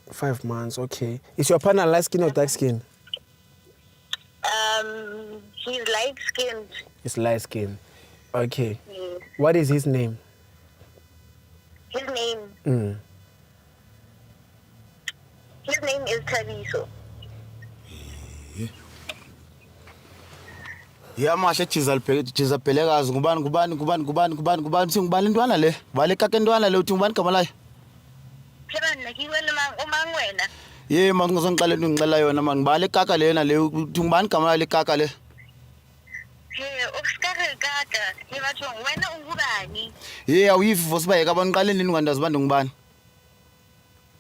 5 months, okay. Is your partner light skin or dark skin? He's light skinned. It's light skin. Okay. Yes. What is his name? His name is Tabiso. Ya mashe Jizabhelekazi ngubani singubani intwana le vale kake intwana le uthi ngubani gama layo Phela nakiwena uma wena. ye mangizongiqala into ngicela yona man ngibale kaka lena le uthi ngubani gama layo le kaka le Uskare kaka, ngibathi wena ungubani? ye awuyivi vosibayeka abangiqale lini ngandazi bande ngubani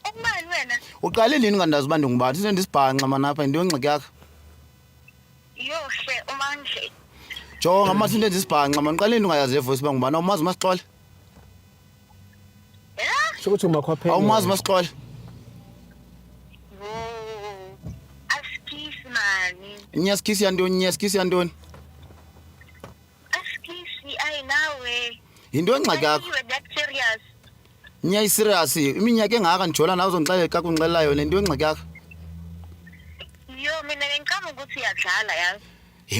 Ubani wena? uqale lini ngandazi bande ngubani into ndisibhanqa mana apha into ngxiki yakho Yohle umanje. jonga mase into ndisibhanqa man uqale lini ungayazi levoice bangubani awumazi masixole Shokuthi umakhwaphela. awumazi masixole Askisi mani. nyaskisi yantoni Askisi ayinawe. into engxaki yakho You were that serious. nyayiserious iminyaka engaka ndijola nawe uzongixelela kaka ungixelela yona into engxaki yakho Yo mina ngicama ukuthi uyadlala yazi.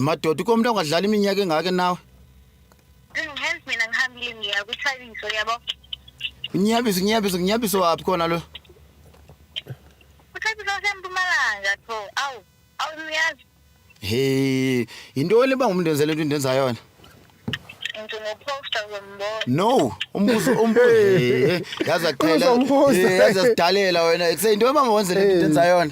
madoda uko umuntu ongadlala iminyaka engaka nawe Hence mina ngihambile ngiya kuThabiso yabo. unyabiso waphi khona lo kuThabiso sempumalanga tho. Awuyazi. he intoni ba ngumuntu enzele into ndenza yona Into ngoposter zombona. no umbuzo yaza kuqhela Uzombuza. yaza sidalela wena ekuse into eba mawenzele into ndenza yona